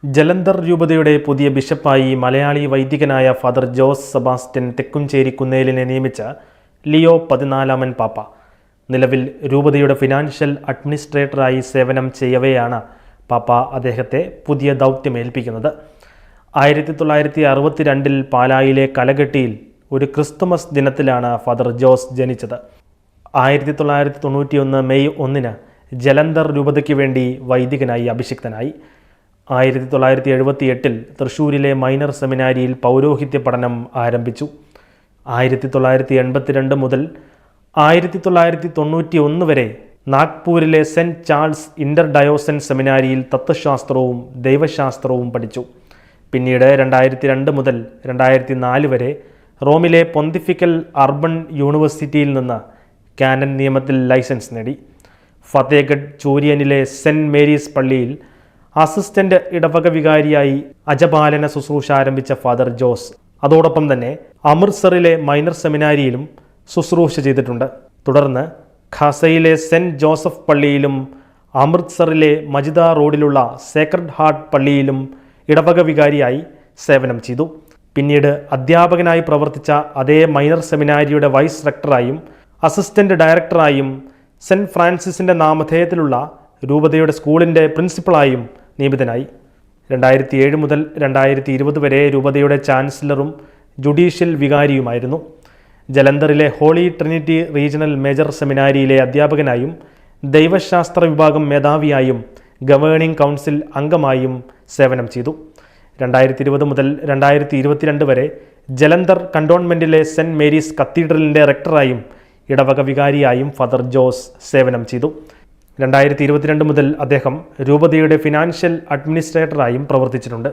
ജലന്ധർ രൂപതയുടെ പുതിയ ബിഷപ്പായി Malayali വൈദികനായ father Jose Sebastian Thekkumcheri കുന്നേലിനെ നിയമിച്ച ലിയോ 14 പാപ്പ നിലവിൽ രൂപതയുടെ ഫിനാൻഷ്യൽ അഡ്മിനിസ്ട്രേറ്ററായി സേവനം ചെയ്യവെയാണ് പാപ്പ അദ്ദേഹത്തെ പുതിയ ദൗത്യമേൽപ്പിക്കുന്നത്. 1962 പാലായിലെ കലകെട്ടിയിൽ ഒരു ക്രിസ്തുമസ് ദിനത്തിലാണ് ഫാദർ ജോസ് ജനിച്ചത്. 1991 മെയ് 1 ജലന്ധർ രൂപതയ്ക്ക് വേണ്ടി വൈദികനായി അഭിഷിക്തനായി. 1978 തൃശ്ശൂരിലെ മൈനർ സെമിനാരിയിൽ പൗരോഹിത്യ പഠനം ആരംഭിച്ചു. 1982 മുതൽ 1991 വരെ നാഗ്പൂരിലെ സെൻറ്റ് ചാൾസ് ഇൻ്റർ ഡയോസൻ സെമിനാരിയിൽ തത്വശാസ്ത്രവും ദൈവശാസ്ത്രവും പഠിച്ചു. പിന്നീട് 2002 മുതൽ 2004 വരെ റോമിലെ പൊന്തിഫിക്കൽ അർബൻ യൂണിവേഴ്സിറ്റിയിൽ നിന്ന് കാനൻ നിയമത്തിൽ ലൈസൻസ് നേടി. ഫത്തേഗഡ് ചൂര്യനിലെ സെൻറ്റ് മേരീസ് പള്ളിയിൽ അസിസ്റ്റന്റ് ഇടവക വികാരിയായി അജപാലന ശുശ്രൂഷ ആരംഭിച്ച ഫാദർ ജോസ് അതോടൊപ്പം തന്നെ അമൃത്സറിലെ മൈനർ സെമിനാരിയിലും ശുശ്രൂഷ ചെയ്തിട്ടുണ്ട്. തുടർന്ന് ഖാസയിലെ സെൻറ്റ് ജോസഫ് പള്ളിയിലും അമൃത്സറിലെ മജിദ റോഡിലുള്ള സേക്രഡ് ഹാർട്ട് പള്ളിയിലും ഇടവക വികാരിയായി സേവനം ചെയ്തു. പിന്നീട് അധ്യാപകനായി പ്രവർത്തിച്ച അതേ മൈനർ സെമിനാരിയുടെ വൈസ് റെക്ടറായും അസിസ്റ്റന്റ് ഡയറക്ടറായും സെൻറ്റ് ഫ്രാൻസിസിൻ്റെ നാമധേയത്തിലുള്ള രൂപതയുടെ സ്കൂളിൻ്റെ പ്രിൻസിപ്പളായും നിയമിതനായി. 2007 മുതൽ 2020 വരെ രൂപതയുടെ ചാൻസലറും ജുഡീഷ്യൽ വികാരിയുമായിരുന്നു. ജലന്ധറിലെ ഹോളി ട്രിനിറ്റി റീജിയണൽ മേജർ സെമിനാരിയിലെ അധ്യാപകനായും ദൈവശാസ്ത്ര വിഭാഗം മേധാവിയായും ഗവേണിംഗ് കൗൺസിൽ അംഗമായും സേവനം ചെയ്തു. 2020 മുതൽ 2022 വരെ ജലന്ധർ കണ്ടോൺമെൻറ്റിലെ സെൻറ്റ് മേരീസ് കത്തീഡ്രലിൻ്റെ റെക്ടറായും ഇടവക വികാരിയായും ഫാദർ ജോസ് സേവനം ചെയ്തു. 2022 മുതൽ അദ്ദേഹം രൂപതയുടെ ഫിനാൻഷ്യൽ അഡ്മിനിസ്ട്രേറ്ററായും പ്രവർത്തിച്ചിട്ടുണ്ട്.